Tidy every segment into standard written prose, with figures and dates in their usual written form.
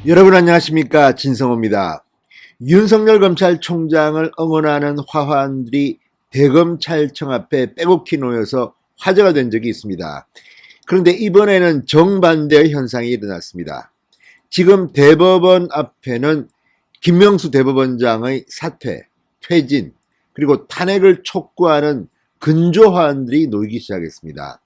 여러분 안녕하십니까, 진성호입니다. 윤석열 검찰총장을 응원하는 화환들이 대검찰청 앞에 빼곡히 놓여서 화제가 된 적이 있습니다. 그런데 이번에는 정반대의 현상이 일어났습니다. 지금 대법원 앞에는 김명수 대법원장의 사퇴, 퇴진, 그리고 탄핵을 촉구하는 근조화환들이 놓이기 시작했습니다.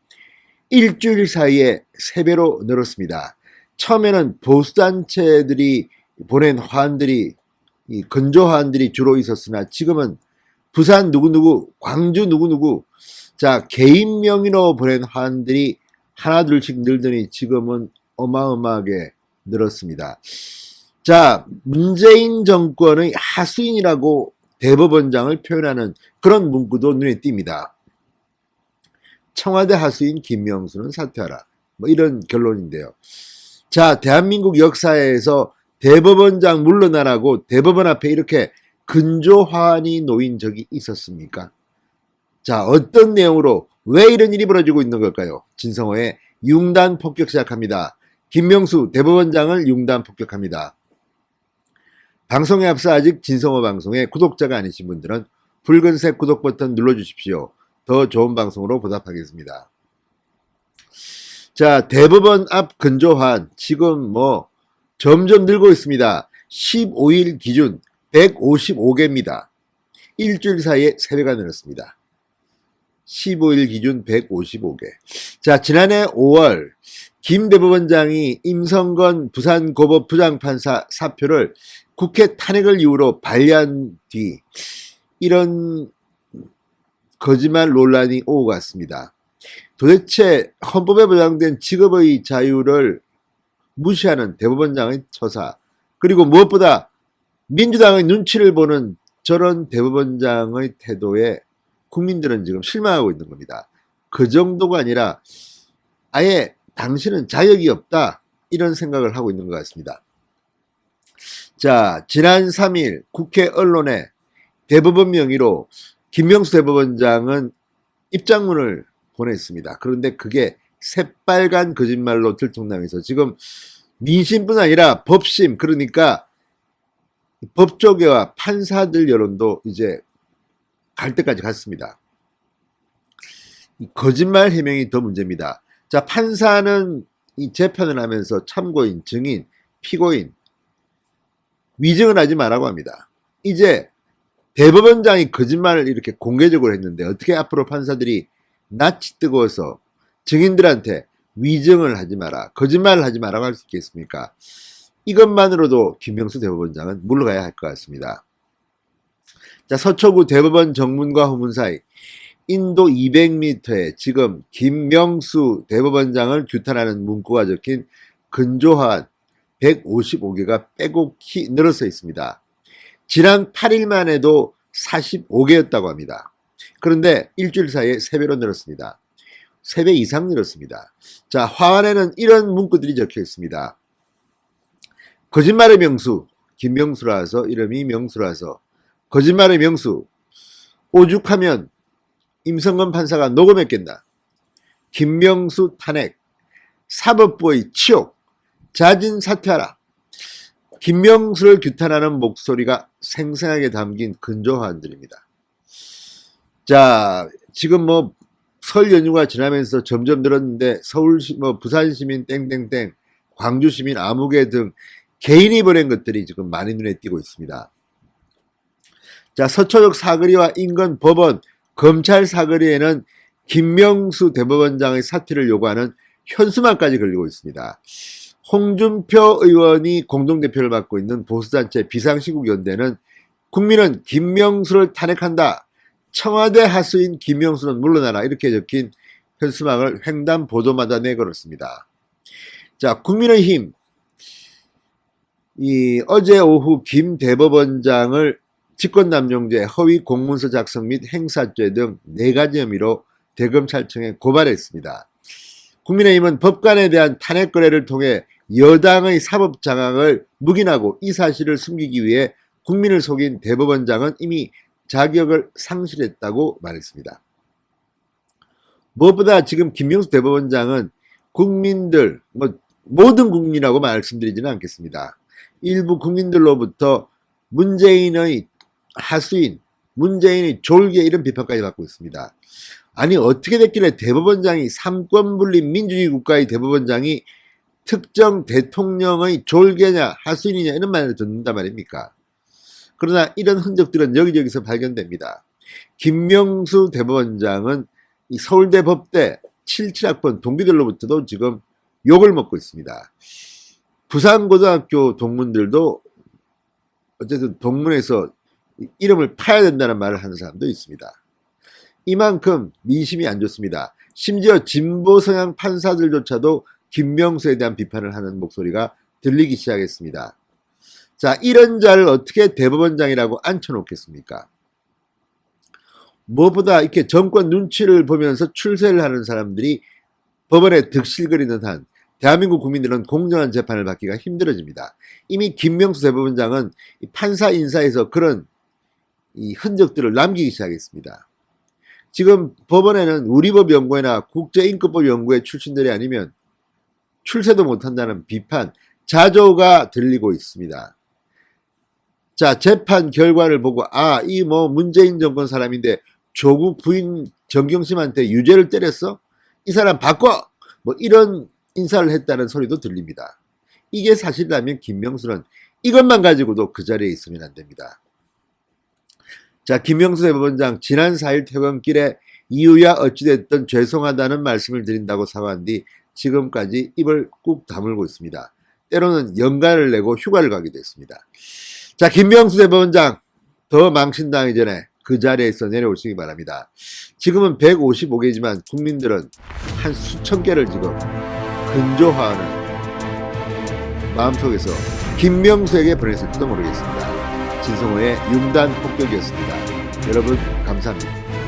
일주일 사이에 3배로 늘었습니다. 처음에는 보수단체들이 보낸 화환들이, 이 건조화환들이 주로 있었으나 지금은 부산 누구누구, 광주 누구누구, 자, 개인 명의로 보낸 화환들이 하나둘씩 늘더니 지금은 어마어마하게 늘었습니다. 자, 문재인 정권의 하수인이라고 대법원장을 표현하는 그런 문구도 눈에 띕니다. 청와대 하수인 김명수는 사퇴하라. 뭐 이런 결론인데요. 자, 대한민국 역사에서 대법원장 물러나라고 대법원 앞에 이렇게 근조화환이 놓인 적이 있었습니까? 자, 어떤 내용으로 왜 이런 일이 벌어지고 있는 걸까요? 진성호의 융단 폭격 시작합니다. 김명수 대법원장을 융단 폭격합니다. 방송에 앞서 아직 진성호 방송에 구독자가 아니신 분들은 붉은색 구독 버튼 눌러주십시오. 더 좋은 방송으로 보답하겠습니다. 자, 대법원 앞 근조화환 지금 뭐 점점 늘고 있습니다. 15일 기준 155개입니다. 일주일 사이에 3배가 늘었습니다. 15일 기준 155개. 자, 지난해 5월 김 대법원장이 임성건 부산고법 부장판사 사표를 국회 탄핵을 이유로 반려한 뒤 이런 거짓말 논란이 오고 갔습니다. 도대체 헌법에 보장된 직업의 자유를 무시하는 대법원장의 처사, 그리고 무엇보다 민주당의 눈치를 보는 저런 대법원장의 태도에 국민들은 지금 실망하고 있는 겁니다. 그 정도가 아니라 아예 당신은 자격이 없다, 이런 생각을 하고 있는 것 같습니다. 자, 지난 3일 국회 언론에 대법원 명의로 김명수 대법원장은 입장문을 보냈습니다. 그런데 그게 새빨간 거짓말로 들통나면서 지금 민심뿐 아니라 법심, 그러니까 법조계와 판사들 여론도 이제 갈 때까지 갔습니다. 이 거짓말 해명이 더 문제입니다. 자, 판사는 이 재판을 하면서 참고인, 증인, 피고인 위증을 하지 말라고 합니다. 이제 대법원장이 거짓말을 이렇게 공개적으로 했는데 어떻게 앞으로 판사들이 낯이 뜨거워서 증인들한테 위증을 하지 마라, 거짓말을 하지 마라고 할 수 있겠습니까? 이것만으로도 김명수 대법원장은 물러가야 할 것 같습니다. 자, 서초구 대법원 정문과 후문 사이 인도 200m에 지금 김명수 대법원장을 규탄하는 문구가 적힌 근조화환 155개가 빼곡히 늘어서 있습니다. 지난 8일만 해도 45개였다고 합니다. 그런데 일주일 사이에 3배로 늘었습니다. 3배 이상 늘었습니다. 자, 화환에는 이런 문구들이 적혀 있습니다. 거짓말의 명수, 김명수라서 이름이 명수라서 거짓말의 명수, 오죽하면 임성건 판사가 녹음했겠나, 김명수 탄핵, 사법부의 치욕, 자진 사퇴하라. 김명수를 규탄하는 목소리가 생생하게 담긴 근조화환들입니다. 자, 지금 뭐 설 연휴가 지나면서 점점 늘었는데 서울시, 뭐 부산시민 땡땡땡, 광주시민 아무개 등 개인이 보낸 것들이 지금 많이 눈에 띄고 있습니다. 자, 서초역 사거리와 인근 법원, 검찰 사거리에는 김명수 대법원장의 사퇴를 요구하는 현수막까지 걸리고 있습니다. 홍준표 의원이 공동대표를 맡고 있는 보수단체 비상시국연대는 국민은 김명수를 탄핵한다, 청와대 하수인 김명수는 물러나라, 이렇게 적힌 현수막을 횡단보도마다 내걸었습니다. 자, 국민의힘 어제 오후 김 대법원장을 직권남용죄, 허위 공문서 작성 및 행사죄 등 4가지 혐의로 대검찰청에 고발했습니다. 국민의힘은 법관에 대한 탄핵 거래를 통해 여당의 사법 장악을 묵인하고 이 사실을 숨기기 위해 국민을 속인 대법원장은 이미 자격을 상실했다고 말했습니다. 무엇보다 지금 김명수 대법원장은 국민들, 모든 국민이라고 말씀드리지는 않겠습니다. 일부 국민들로부터 문재인의 하수인, 문재인의 졸개 이런 비판까지 받고 있습니다. 아니 어떻게 됐길래 대법원장이 삼권분립 민주주의 국가의 대법원장이 특정 대통령의 졸개냐 하수인이냐 이런 말을 듣는단 말입니까? 그러나 이런 흔적들은 여기저기서 발견됩니다. 김명수 대법원장은 이 서울대 법대 77학번 동기들로부터도 지금 욕을 먹고 있습니다. 부산고등학교 동문들도 어쨌든 동문에서 이름을 파야 된다는 말을 하는 사람도 있습니다. 이만큼 민심이 안 좋습니다. 심지어 진보 성향 판사들조차도 김명수에 대한 비판을 하는 목소리가 들리기 시작했습니다. 자, 이런 자를 어떻게 대법원장이라고 앉혀놓겠습니까? 무엇보다 이렇게 정권 눈치를 보면서 출세를 하는 사람들이 법원에 득실거리는 한 대한민국 국민들은 공정한 재판을 받기가 힘들어집니다. 이미 김명수 대법원장은 판사 인사에서 그런 이 흔적들을 남기기 시작했습니다. 지금 법원에는 우리법연구회나 국제인권법연구회 출신들이 아니면 출세도 못한다는 비판, 자조가 들리고 있습니다. 자, 재판 결과를 보고 이 문재인 정권 사람인데 조국 부인 정경심한테 유죄를 때렸어? 이 사람 바꿔! 이런 인사를 했다는 소리도 들립니다. 이게 사실이라면 김명수는 이것만 가지고도 그 자리에 있으면 안 됩니다. 자, 김명수 대법원장 지난 4일 퇴근길에 이유야 어찌됐든 죄송하다는 말씀을 드린다고 사과한 뒤 지금까지 입을 꾹 다물고 있습니다. 때로는 연가를 내고 휴가를 가기도 했습니다. 자, 김명수 대법원장 더 망신당하기 전에 그 자리에서 내려오시기 바랍니다. 지금은 155개지만 국민들은 한 수천 개를 지금 근조화하는 마음속에서 김명수에게 보냈을지도 모르겠습니다. 진성호의 융단 폭격이었습니다. 여러분 감사합니다.